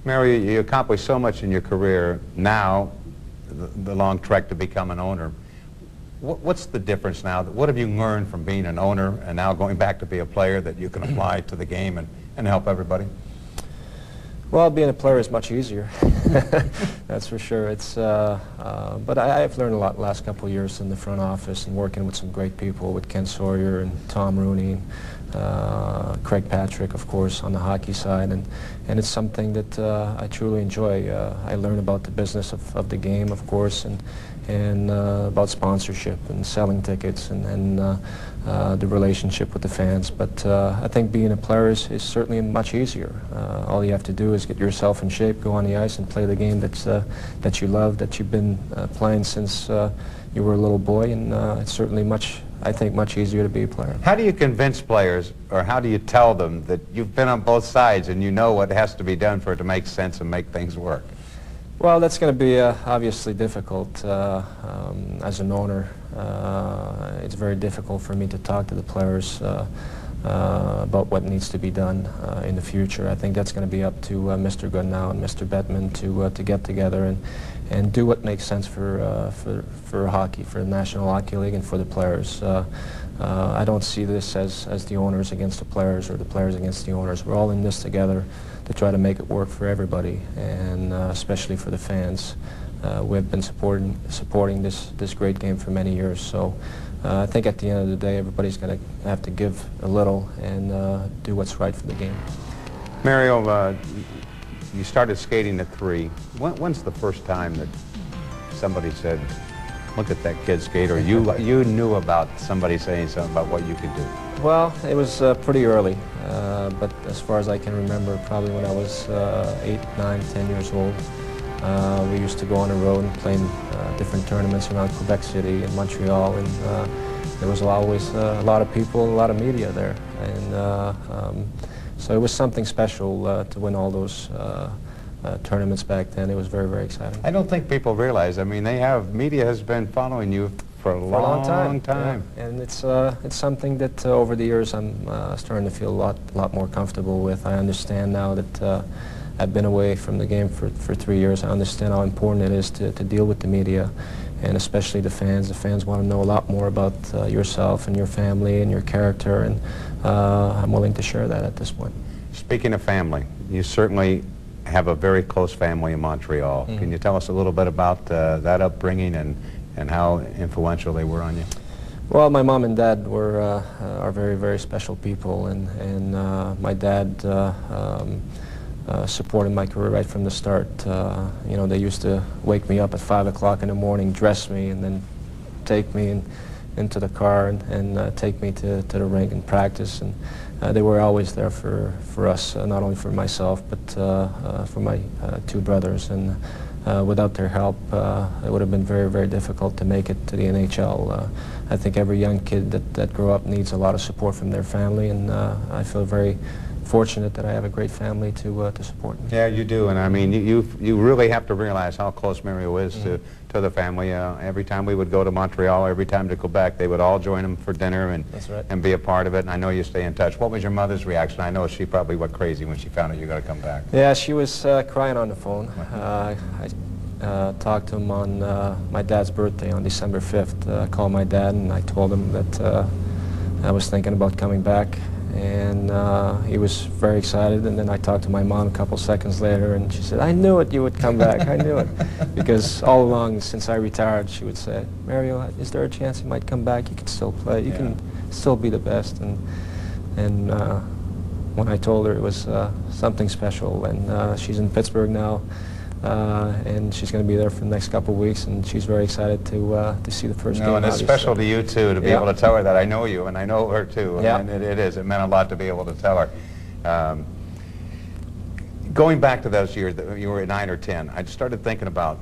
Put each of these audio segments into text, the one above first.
Mario, you accomplished so much in your career. Now, the long trek to become an owner. What's the difference now? What have you learned from being an owner and now going back to be a player that you can apply to the game and help everybody? Well, being a player is much easier. That's for sure. It's, but I've learned a lot the last couple of years in the front office and working with some great people, with Ken Sawyer and Tom Rooney, Craig Patrick, of course, on the hockey side, and it's something that I truly enjoy. I learn about the business of the game, of course, and about sponsorship and selling tickets and the relationship with the fans. But I think being a player is certainly much easier. All you have to do is get yourself in shape, go on the ice, and play the game that you love, that you've been playing since you were a little boy, and it's certainly I think much easier to be a player. How do you convince players, or how do you tell them that you've been on both sides and you know what has to be done for it to make sense and make things work? Well, that's going to be obviously difficult. As an owner, it's very difficult for me to talk to the players about what needs to be done in the future. I think that's going to be up to Mr. Goodnow and Mr. Bettman to get together and do what makes sense for hockey, for the National Hockey League, and for the players. I don't see this as the owners against the players or the players against the owners. We're all in this together to try to make it work for everybody, and especially for the fans. We've been supporting this great game for many years, so I think at the end of the day everybody's going to have to give a little and do what's right for the game. Mario, you started skating at 3. When's the first time that somebody said, look at that kid skate, or you knew about somebody saying something about what you could do? Well, it was pretty early, but as far as I can remember, probably when I was 8, 9, 10 years old. We used to go on the road and play in different tournaments around Quebec City and Montreal, and there was always a lot of people, a lot of media there, and so it was something special to win all those tournaments back then. It was very, very exciting. I don't think people realize. I mean, media has been following you for a long time. Yeah. And it's something that over the years I'm starting to feel a lot more comfortable with. I understand now that I've been away from the game for 3 years. I understand how important it is to deal with the media, and especially the fans. The fans want to know a lot more about yourself and your family and your character, and I'm willing to share that at this point. Speaking of family, you certainly have a very close family in Montreal. Mm-hmm. Can you tell us a little bit about that upbringing and how influential they were on you? Well, my mom and dad are very, very special people, and my dad supported my career right from the start. You know, they used to wake me up at 5 o'clock in the morning, dress me, and then take me into the car and take me to the rink and practice. And they were always there for us, not only for myself, but for my 2 brothers. And without their help, it would have been very, very difficult to make it to the NHL. I think every young kid that grew up needs a lot of support from their family, and I feel very fortunate that I have a great family to support me. Yeah, you do, and I mean, you really have to realize how close Mario is to the family. Every time we would go to Montreal, every time to go back, they would all join him for dinner and That's right. and be a part of it. And I know you stay in touch. What was your mother's reaction? I know she probably went crazy when she found out you were going to come back. Yeah, she was crying on the phone. I talked to him on my dad's birthday on December 5th. I called my dad and I told him that I was thinking about coming back. And he was very excited, and then I talked to my mom a couple seconds later, and she said, I knew it, you would come back, I knew it. Because all along, since I retired, she would say, Mario, is there a chance you might come back? You can still play, you can still be the best. And when I told her, it was something special, and she's in Pittsburgh now, and she's going to be there for the next couple of weeks, and she's very excited to see the first game. And it's special to you too to be able to tell her that I know you and I know her too. Yeah. And it is. It meant a lot to be able to tell her. Going back to those years that you were at 9 or 10, I started thinking about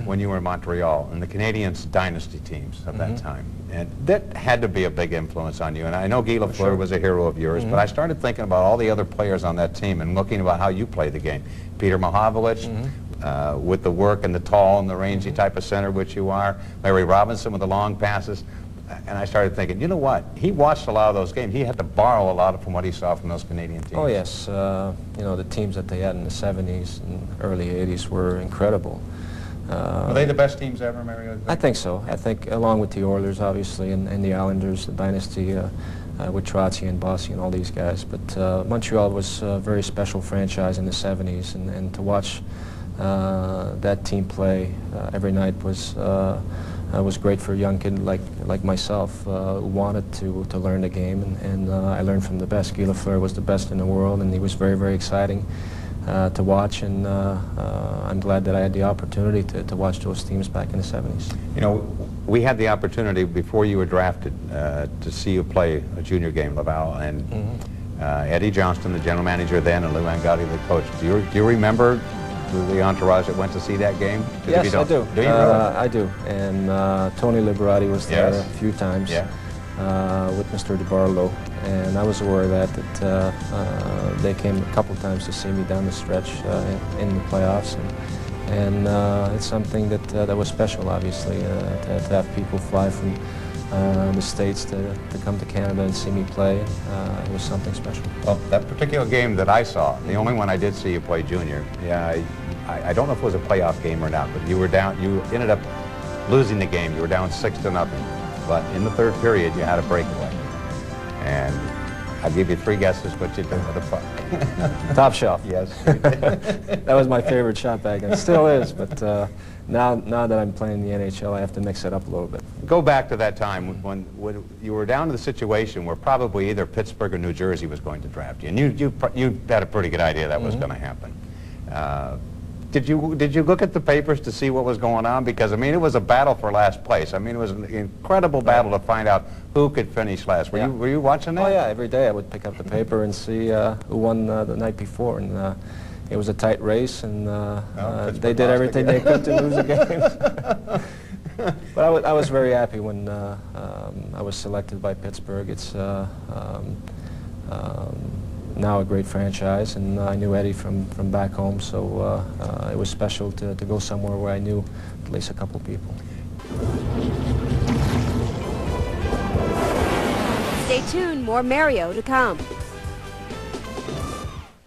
when you were in Montreal and the Canadiens dynasty teams of that time. And that had to be a big influence on you. And I know Guy Lafleur was a hero of yours, but I started thinking about all the other players on that team and looking about how you played the game. Peter Mahovlich, with the work and the tall and the rangy type of center which you are. Larry Robinson with the long passes. and I started thinking, you know what? He watched a lot of those games. He had to borrow a lot from what he saw from those Canadian teams. Oh yes, you know, the teams that they had in the 70s and early 80s were incredible. Were they the best teams ever, Mario? I think so. I think along with the Oilers, obviously, and the Islanders, the dynasty with Trotzy and Bossy and all these guys. But Montreal was a very special franchise in the 70s, and to watch that team play every night was great for a young kid like myself who wanted to learn the game, and I learned from the best. Guy Lafleur was the best in the world, and he was very, very exciting to watch, and I'm glad that I had the opportunity to watch those teams back in the 70s. You know, we had the opportunity before you were drafted to see you play a junior game, Laval, and Eddie Johnston, the general manager then, and Lou Angotti, the coach. Do you remember the entourage that went to see that game? Yes, I do. Do you really? I do. And Tony Liberati was there Yes. a few times Yeah. with Mr. DeBarlo, and I was aware of that they came a couple times to see me down the stretch in the playoffs, and it's something that was special, obviously, to have people fly from the States to come to Canada and see me play. It was something special. Well, that particular game that I saw, the only one I did see you play junior, yeah, I don't know if it was a playoff game or not, but you were down, you ended up losing the game. You were down 6-0, but in the third period you had a breakaway. And I'll give you 3 guesses what you did with the puck. Top shelf. Yes. That was my favorite shot back then. Still is, but now that I'm playing the NHL, I have to mix it up a little bit. Go back to that time when you were down to the situation where probably either Pittsburgh or New Jersey was going to draft you, and you had a pretty good idea that was going to happen. Did you look at the papers to see what was going on? Because, I mean, it was a battle for last place. I mean, it was an incredible battle to find out who could finish last. Were you watching that? Oh, yeah. Every day I would pick up the paper and see who won the night before. And it was a tight race, and they did everything they could to lose the game. But I was very happy when I was selected by Pittsburgh. It's now a great franchise, and I knew Eddie from back home, so it was special to go somewhere where I knew at least a couple people. Stay tuned, more Mario to come.